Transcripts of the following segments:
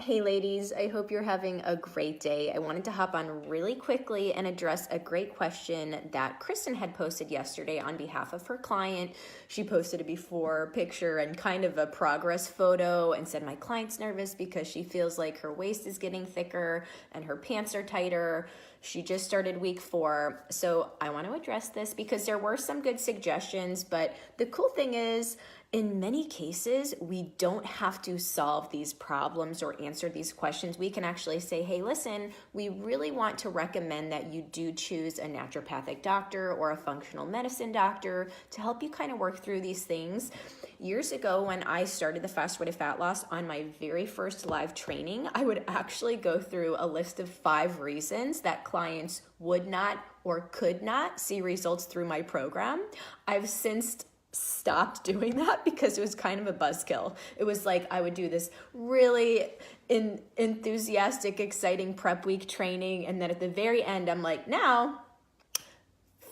Hey ladies, I hope you're having a great day. I wanted to hop on really quickly and address a great question that Kristen had posted yesterday on behalf of her client. She posted a before picture and kind of a progress photo and said, my client's nervous because she feels like her waist is getting thicker and her pants are tighter. She just started week 4. So I want to address this because there were some good suggestions, but the cool thing is, in many cases, we don't have to solve these problems or answer these questions. We can actually say, hey, listen, we really want to recommend that you do choose a naturopathic doctor or a functional medicine doctor to help you kind of work through these things. Years ago, when I started the Fast Way to Fat Loss on my very first live training, I would actually go through a list of 5 reasons that clients would not or could not see results through my program. I've since stopped doing that because it was kind of a buzzkill. It was like I would do this really enthusiastic, exciting prep week training, and then at the very end, I'm like, now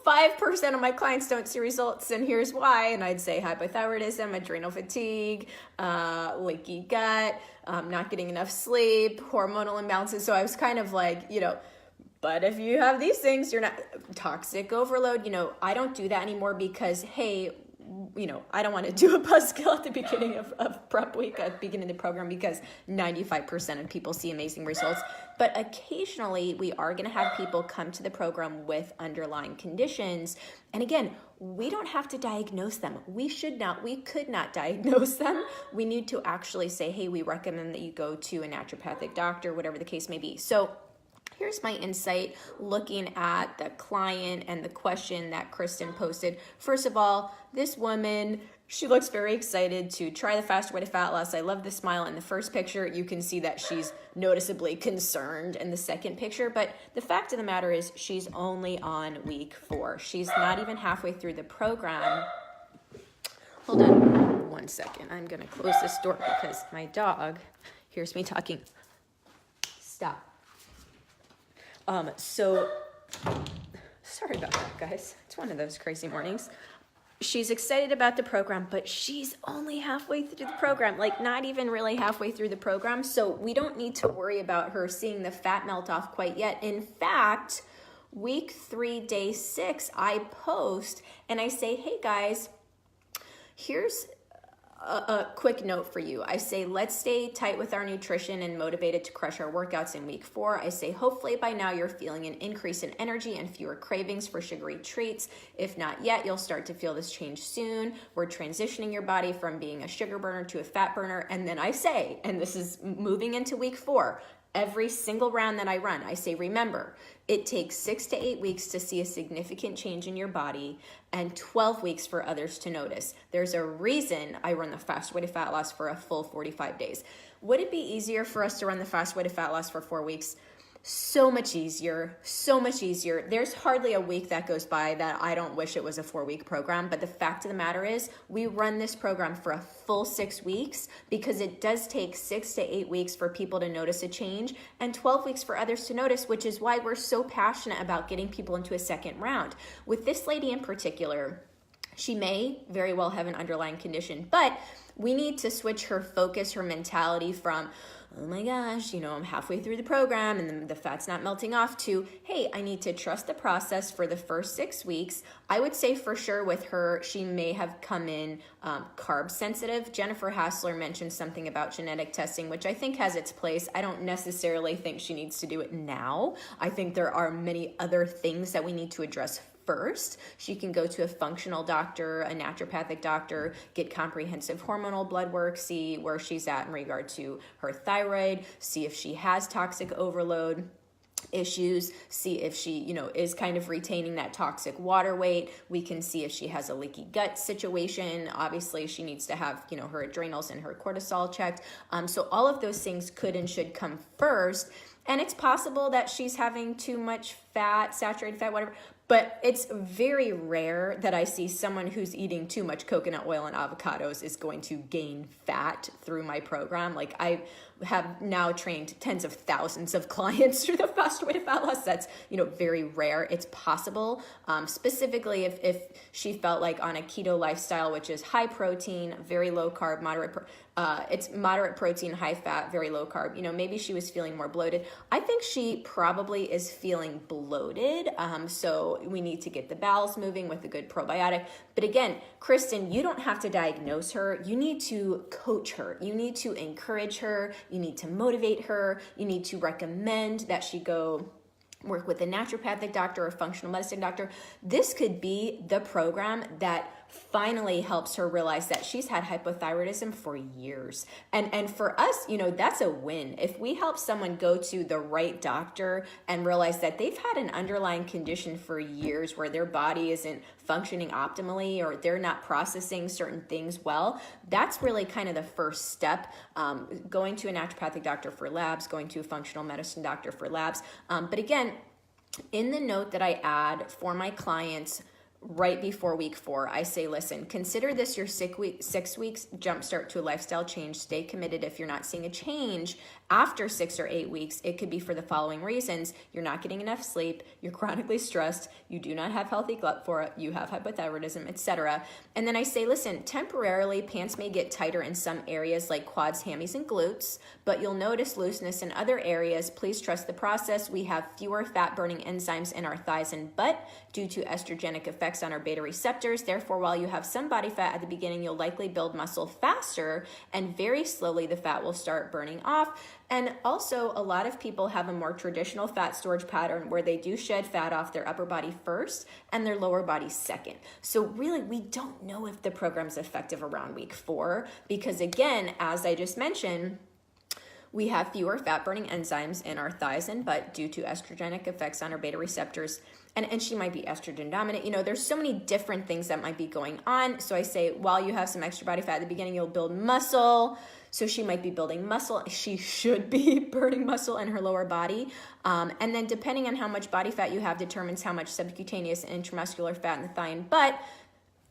5% of my clients don't see results, and here's why. And I'd say hypothyroidism, adrenal fatigue, leaky gut, not getting enough sleep, hormonal imbalances. So I was kind of like, but if you have these things, you're not toxic overload. I don't do that anymore because, hey, I don't want to do a buzzkill at the beginning of prep week, at the beginning of the program, because 95% of people see amazing results. But occasionally we are going to have people come to the program with underlying conditions. And again, we don't have to diagnose them. We could not diagnose them. We need to actually say, hey, we recommend that you go to a naturopathic doctor, whatever the case may be. So here's my insight looking at the client and the question that Kristen posted. First of all, this woman, she looks very excited to try the Fast Way to Fat Loss. I love the smile in the first picture. You can see that she's noticeably concerned in the second picture. But the fact of the matter is she's only on week 4. She's not even halfway through the program. Hold on 1 second. I'm going to close this door because my dog hears me talking. Stop. So sorry about that, guys. It's one of those crazy mornings. She's excited about the program, but she's only halfway through the program, like not even really halfway through the program. So we don't need to worry about her seeing the fat melt off quite yet. In fact, week 3, day 6, I post and I say, hey guys, here's a quick note for you. I say, let's stay tight with our nutrition and motivated to crush our workouts in week 4. I say, hopefully by now you're feeling an increase in energy and fewer cravings for sugary treats. If not yet, you'll start to feel this change soon. We're transitioning your body from being a sugar burner to a fat burner. And then I say, and this is moving into week 4, every single round that I run, I say, remember, it takes 6 to 8 weeks to see a significant change in your body and 12 weeks for others to notice. There's a reason I run the Fast Way to Fat Loss for a full 45 days. Would it be easier for us to run the Fast Way to Fat Loss for 4 weeks? So much easier, so much easier. There's hardly a week that goes by that I don't wish it was a 4-week program. But the fact of the matter is we run this program for a full 6 weeks because it does take 6 to 8 weeks for people to notice a change and 12 weeks for others to notice, which is why we're so passionate about getting people into a second round. With this lady in particular, she may very well have an underlying condition, but we need to switch her focus, her mentality from, oh my gosh, I'm halfway through the program and the fat's not melting off, to, hey, I need to trust the process for the first 6 weeks. I would say for sure with her, she may have come in carb sensitive. Jennifer Hassler mentioned something about genetic testing, which I think has its place. I don't necessarily think she needs to do it now. I think there are many other things that we need to address first. She can go to a functional doctor, a naturopathic doctor, get comprehensive hormonal blood work, see where she's at in regard to her thyroid, see if she has toxic overload issues, see if she, is kind of retaining that toxic water weight. We can see if she has a leaky gut situation. Obviously, she needs to have, her adrenals and her cortisol checked. So all of those things could and should come first. And it's possible that she's having too much fat, saturated fat, whatever. But it's very rare that I see someone who's eating too much coconut oil and avocados is going to gain fat through my program. Like I have now trained tens of thousands of clients through the Fast Way to Fat Loss. That's, very rare. It's possible. Specifically if she felt like on a keto lifestyle, which is high protein, very low carb, moderate It's moderate protein, high fat, very low carb. Maybe she was feeling more bloated. I think she probably is feeling bloated. So we need to get the bowels moving with a good probiotic. But again, Kristen, you don't have to diagnose her. You need to coach her. You need to encourage her. You need to motivate her. You need to recommend that she go work with a naturopathic doctor or a functional medicine doctor. This could be the program that finally helps her realize that she's had hypothyroidism for years. And for us, that's a win. If we help someone go to the right doctor and realize that they've had an underlying condition for years where their body isn't functioning optimally or they're not processing certain things well, that's really kind of the first step. Going to a naturopathic doctor for labs, going to a functional medicine doctor for labs. But again, in the note that I add for my clients right before week 4, I say, listen, consider this your 6 weeks jumpstart to a lifestyle change. Stay committed. If you're not seeing a change after 6 or 8 weeks, it could be for the following reasons. You're not getting enough sleep, you're chronically stressed, you do not have healthy gut flora, you have hypothyroidism, etc. And then I say, listen, temporarily pants may get tighter in some areas like quads, hammies, and glutes, but you'll notice looseness in other areas. Please trust the process. We have fewer fat-burning enzymes in our thighs and butt due to estrogenic effects on our beta receptors. Therefore, while you have some body fat at the beginning, you'll likely build muscle faster, and very slowly the fat will start burning off. And also, a lot of people have a more traditional fat storage pattern where they do shed fat off their upper body first and their lower body second. So really, we don't know if the program's effective around week 4 because, again, as I just mentioned, we have fewer fat-burning enzymes in our thighs and butt due to estrogenic effects on our beta receptors. And she might be estrogen dominant. There's so many different things that might be going on. So I say, while you have some extra body fat at the beginning, you'll build muscle. So she might be building muscle. She should be burning muscle in her lower body. And then depending on how much body fat you have determines how much subcutaneous and intramuscular fat in the thigh and butt.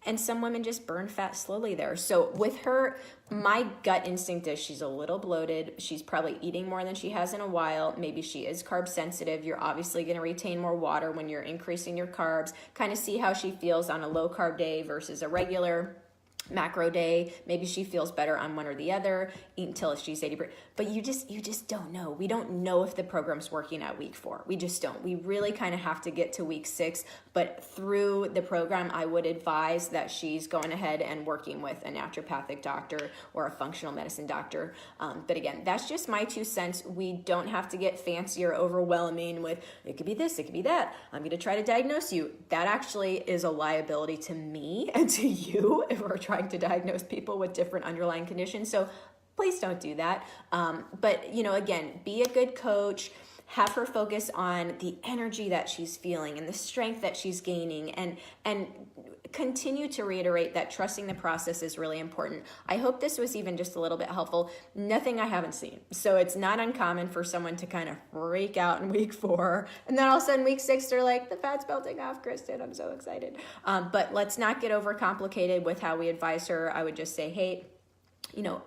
And some women just burn fat slowly there. So with her, my gut instinct is she's a little bloated. She's probably eating more than she has in a while. Maybe she is carb sensitive. You're obviously going to retain more water when you're increasing your carbs. Kind of see how she feels on a low carb day versus a regular macro day. Maybe she feels better on one or the other. Eat until she's 80%. But you just don't know. We don't know if the program's working at week 4. We just don't. We really kind of have to get to week 6. But through the program, I would advise that she's going ahead and working with a naturopathic doctor or a functional medicine doctor. But again, that's just my 2 cents. We don't have to get fancy or overwhelming with, it could be this, it could be that. I'm going to try to diagnose you. That actually is a liability to me and to you if we're trying to diagnose people with different underlying conditions. So please don't do that. But again, be a good coach. Have her focus on the energy that she's feeling and the strength that she's gaining, and continue to reiterate that trusting the process is really important. I hope this was even just a little bit helpful. Nothing I haven't seen. So it's not uncommon for someone to kind of freak out in week 4. And then all of a sudden week 6, they're like, the fat's melting off, Kristen. I'm so excited. But let's not get overcomplicated with how we advise her. I would just say, hey,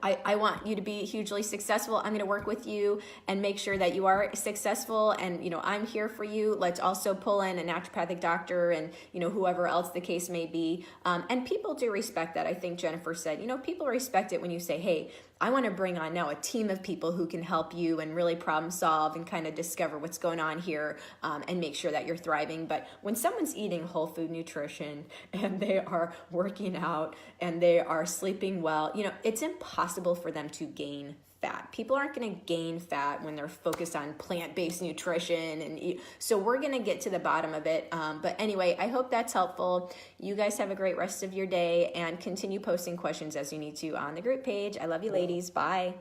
I want you to be hugely successful. I'm going to work with you and make sure that you are successful. And, I'm here for you. Let's also pull in a naturopathic doctor and, whoever else the case may be. And people do respect that. I think Jennifer said, people respect it when you say, hey, I want to bring on now a team of people who can help you and really problem solve and kind of discover what's going on here and make sure that you're thriving. But when someone's eating whole food nutrition and they are working out and they are sleeping well, it's impossible for them to gain fat. People aren't going to gain fat when they're focused on plant-based nutrition and eat. So we're going to get to the bottom of it. But anyway, I hope that's helpful. You guys have a great rest of your day and continue posting questions as you need to on the group page. I love you, ladies. Bye.